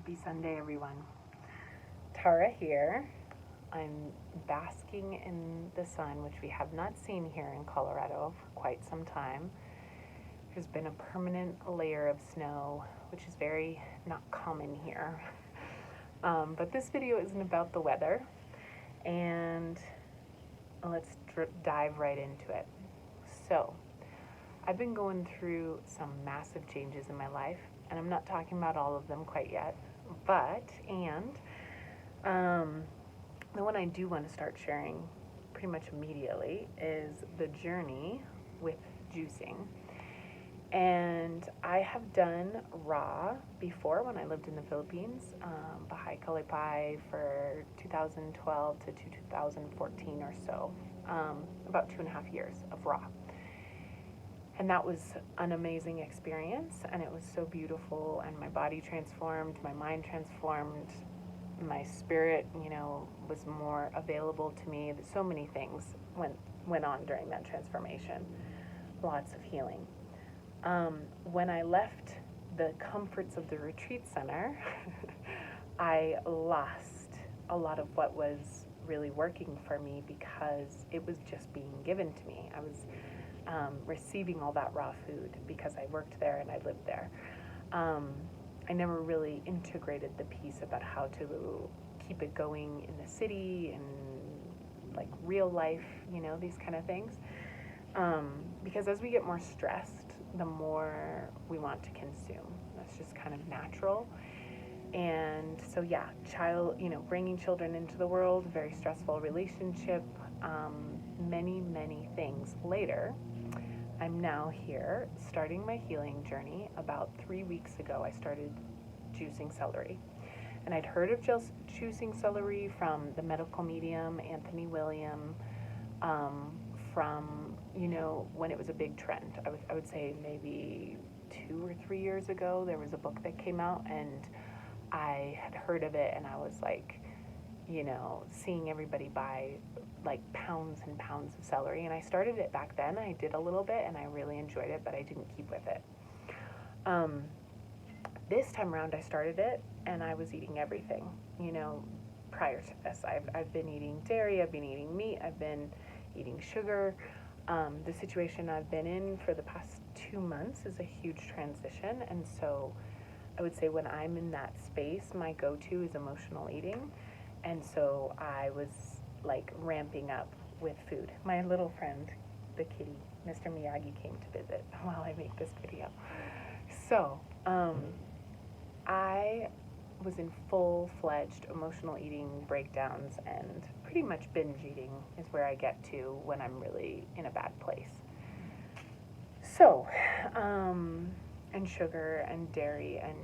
Happy Sunday, everyone. Tara here. I'm basking in the sun, which we have not seen here in Colorado for quite some time. There's been a permanent layer of snow, which is very not common here. But this video isn't about the weather, and let's dive right into it. So, I've been going through some massive changes in my life, and I'm not talking about all of them quite yet, the one I do want to start sharing pretty much immediately is the journey with juicing. And I have done raw before when I lived in the Philippines, Bahay Kalipay for 2012 to 2014 or so, about 2.5 years of raw. And that was an amazing experience, and it was so beautiful, and my body transformed, my mind transformed, my spirit, was more available to me. So many things went on during that transformation. Lots of healing. When I left the comforts of the retreat center, I lost a lot of what was really working for me because it was just being given to me. I was receiving all that raw food because I worked there and I lived there. I never really integrated the piece about how to keep it going in the city and like real life, these kind of things. Because as we get more stressed, the more we want to consume. That's just kind of natural. And so, bringing children into the world, very stressful relationship, many, many things later. I'm now here starting my healing journey. About 3 weeks ago, I started juicing celery. And I'd heard of just juicing celery from the medical medium, Anthony William, from, when it was a big trend. I would say maybe 2 or 3 years ago, there was a book that came out, and I had heard of it, and I was like, seeing everybody buy like pounds and pounds of celery. And I started it back then. I did a little bit and I really enjoyed it, but I didn't keep with it. This time around I started it and I was eating everything, prior to this. I've been eating dairy, I've been eating meat, I've been eating sugar. The situation I've been in for the past 2 months is a huge transition. And so I would say when I'm in that space, my go-to is emotional eating. And so I was like ramping up with food. My little friend, the kitty, Mr. Miyagi, came to visit while I make this video. So I was in full-fledged emotional eating breakdowns, and pretty much binge eating is where I get to when I'm really in a bad place. So, and sugar and dairy and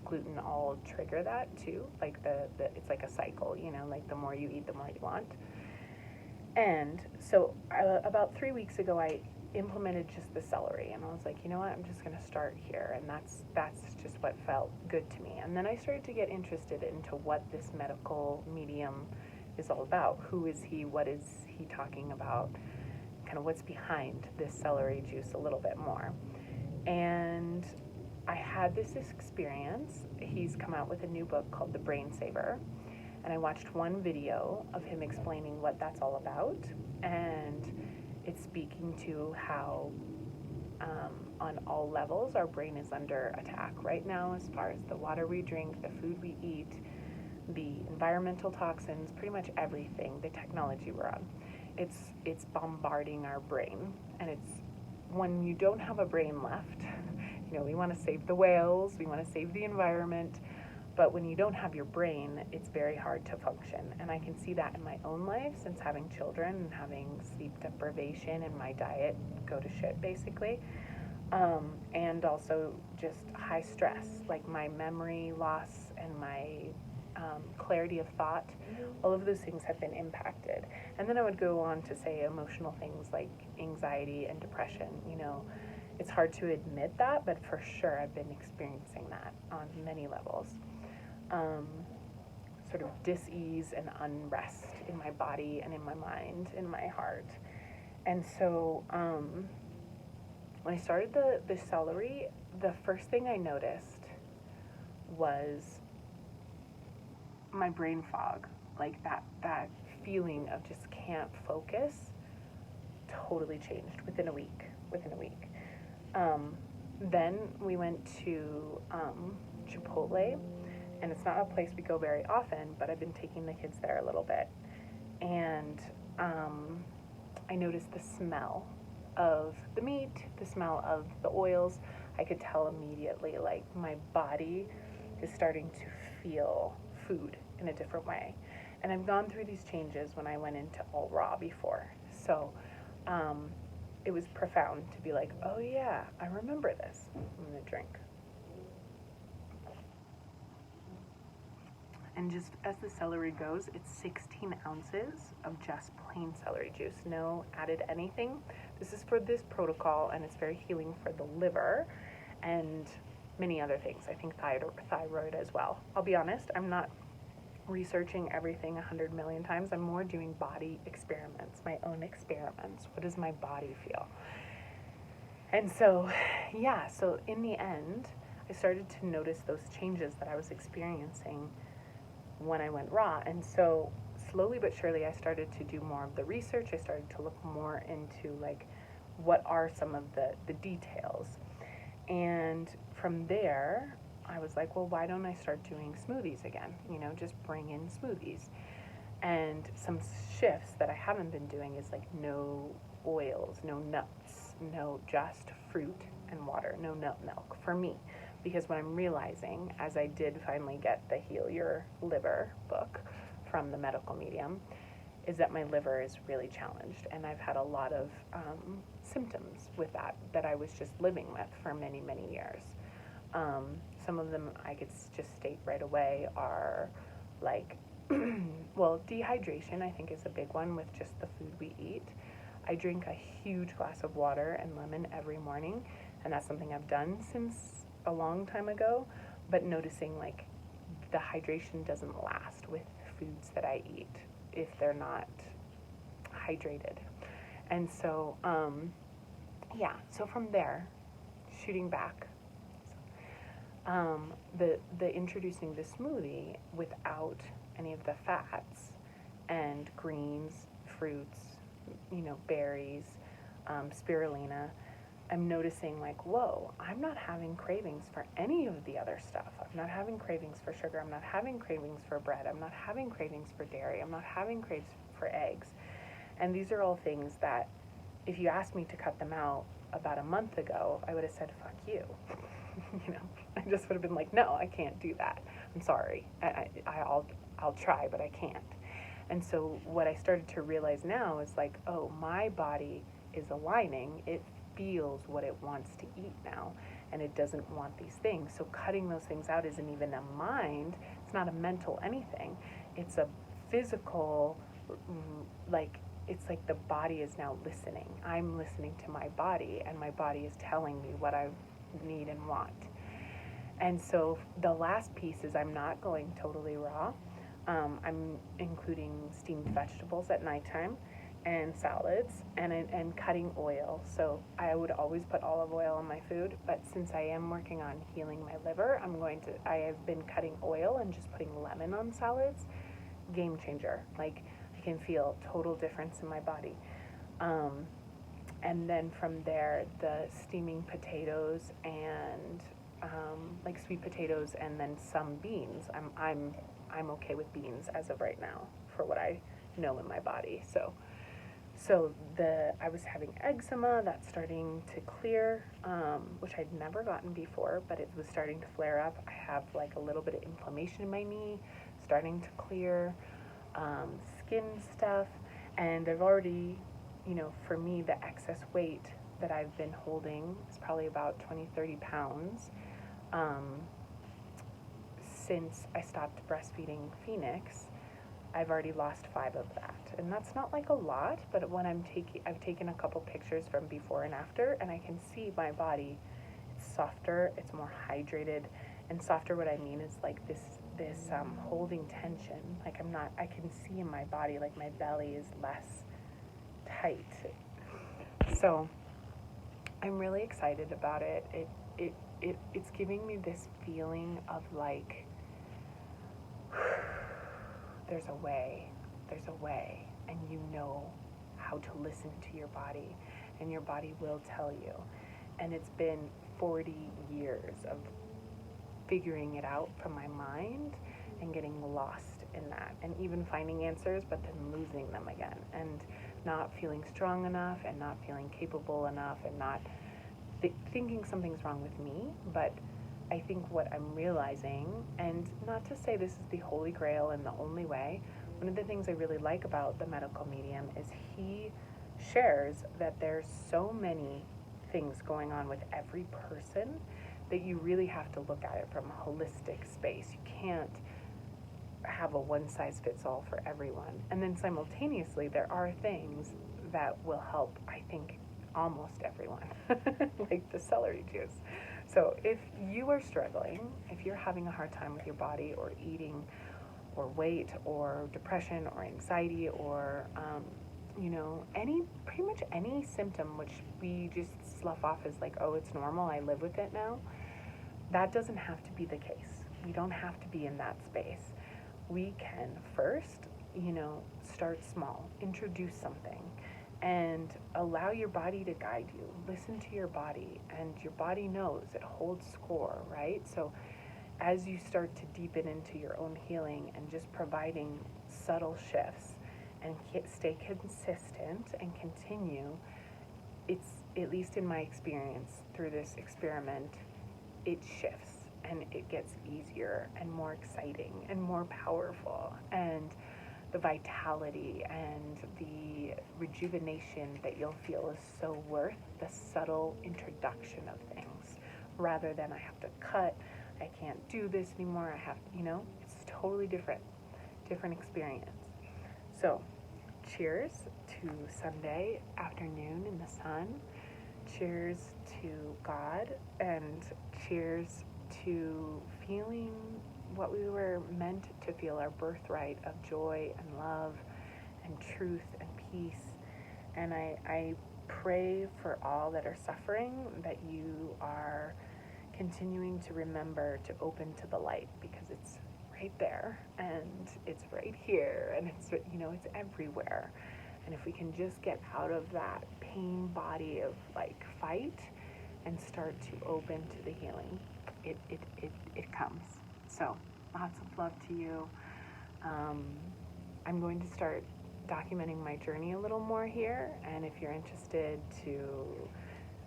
gluten all trigger that too. Like it's like a cycle, like the more you eat, the more you want. And so about 3 weeks ago, I implemented just the celery, and I was like, you know what, I'm just going to start here. And that's just what felt good to me. And then I started to get interested into what this medical medium is all about. Who is he? What is he talking about? Kind of what's behind this celery juice a little bit more. And I had this experience. He's come out with a new book called The Brain Saver. And I watched one video of him explaining what that's all about. And it's speaking to how on all levels our brain is under attack right now, as far as the water we drink, the food we eat, the environmental toxins, pretty much everything, the technology we're on. It's bombarding our brain. And it's when you don't have a brain left, we want to save the whales, we want to save the environment, but when you don't have your brain, it's very hard to function. And I can see that in my own life since having children and having sleep deprivation and my diet go to shit, basically. And also just high stress, like my memory loss and my clarity of thought, all of those things have been impacted. And then I would go on to say emotional things like anxiety and depression. It's hard to admit that, but for sure I've been experiencing that on many levels. Sort of dis-ease and unrest in my body and in my mind, in my heart. And so when I started the celery, the first thing I noticed was my brain fog, like that feeling of just can't focus, totally changed within a week. Then we went to Chipotle, and it's not a place we go very often, but I've been taking the kids there a little bit, and I noticed the smell of the meat, the smell of the oils. I could tell immediately, like, my body is starting to feel food in a different way. And I've gone through these changes when I went into all raw before. So it was profound to be like, oh yeah, I remember this. I'm gonna drink. And just as the celery goes, it's 16 ounces of just plain celery juice, no added anything. This is for this protocol, and it's very healing for the liver and many other things. I think thyroid as well. I'll be honest, I'm not researching everything 100 million times. I'm more doing body experiments, my own experiments. What does my body feel? And so, yeah, so in the end, I started to notice those changes that I was experiencing when I went raw. And so slowly but surely, I started to do more of the research. I started to look more into, like, what are some of the details. And from there, I was like, well, why don't I start doing smoothies again? You know, just bring in smoothies. And some shifts that I haven't been doing is, like, no oils, no nuts, no just fruit and water, no nut milk for me. Because what I'm realizing, as I did finally get the Heal Your Liver book from the medical medium, is that my liver is really challenged, and I've had a lot of symptoms with that I was just living with for many, many years. Some of them I could just state right away are like, well, dehydration I think is a big one with just the food we eat. I drink a huge glass of water and lemon every morning, and that's something I've done since a long time ago, but noticing, like, the hydration doesn't last with foods that I eat if they're not hydrated. And so, yeah, so from there, shooting back, the introducing the smoothie without any of the fats and greens, fruits, you know, berries, spirulina, I'm noticing, like, whoa, I'm not having cravings for any of the other stuff. I'm not having cravings for sugar. I'm not having cravings for bread. I'm not having cravings for dairy. I'm not having cravings for eggs. And these are all things that, if you asked me to cut them out about a month ago, I would have said, fuck you. You know, I just would have been like, no, I can't do that. I'm sorry. I'll try, but I can't. And so what I started to realize now is, like, oh, my body is aligning. It feels what it wants to eat now, and it doesn't want these things. So cutting those things out isn't even a mind, it's not a mental anything. It's a physical, like, it's like the body is now listening. I'm listening to my body, and my body is telling me what I need and want. And so the last piece is I'm not going totally raw. I'm including steamed vegetables at nighttime and salads and cutting oil. So I would always put olive oil on my food, but since I am working on healing my liver, I have been cutting oil and just putting lemon on salads. Game changer. Like, I can feel total difference in my body. And then from there, the steaming potatoes and like sweet potatoes, and then some beans. I'm okay with beans as of right now for what I know in my body. So I was having eczema that's starting to clear, which I'd never gotten before, but it was starting to flare up. I have, like, a little bit of inflammation in my knee, starting to clear, skin stuff, and I've already, you know, for me, the excess weight that I've been holding is probably about 20-30 pounds since I stopped breastfeeding Phoenix. I've already lost 5 of that, and that's not like a lot, but when I've taken a couple pictures from before and after, and I can see my body, it's softer, it's more hydrated, and softer, what I mean is, like, this holding tension, like, I can see in my body, like, my belly is less tight. So I'm really excited about it. It's giving me this feeling of, like, there's a way, and you know how to listen to your body, and your body will tell you. And it's been 40 years of figuring it out from my mind and getting lost in that, and even finding answers but then losing them again, and not feeling strong enough, and not feeling capable enough, and not thinking something's wrong with me. But I think what I'm realizing, and not to say this is the holy grail and the only way, one of the things I really like about the medical medium is he shares that there's so many things going on with every person that you really have to look at it from a holistic space. You can't have a one-size-fits-all for everyone. And then simultaneously, there are things that will help, I think, almost everyone, like the celery juice. So if you are struggling, if you're having a hard time with your body or eating or weight or depression or anxiety or, pretty much any symptom which we just slough off as like, oh, it's normal, I live with it now, that doesn't have to be the case. We don't have to be in that space. We can first, start small, introduce something, and allow your body to guide you. Listen to your body, and your body knows, it holds score, right? So as you start to deepen into your own healing and just providing subtle shifts and stay consistent and continue, it's, at least in my experience through this experiment, it shifts and it gets easier and more exciting and more powerful, and the vitality and the rejuvenation that you'll feel is so worth the subtle introduction of things, rather than I have to cut, I can't do this anymore, I have, it's totally different experience. So cheers to Sunday afternoon in the sun, cheers to God, and cheers to feeling what we were meant to feel, our birthright of joy and love and truth and peace. And I pray for all that are suffering that you are continuing to remember to open to the light, because it's right there and it's right here, and it's, it's everywhere. And if we can just get out of that pain body of like fight and start to open to the healing, it comes. So lots of love to you. I'm going to start documenting my journey a little more here, and if you're interested to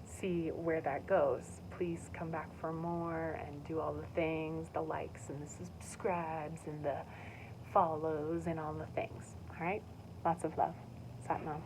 see where that goes, please come back for more and do all the things, the likes and the subscribes and the follows and all the things. All right? Lots of love. Satnam.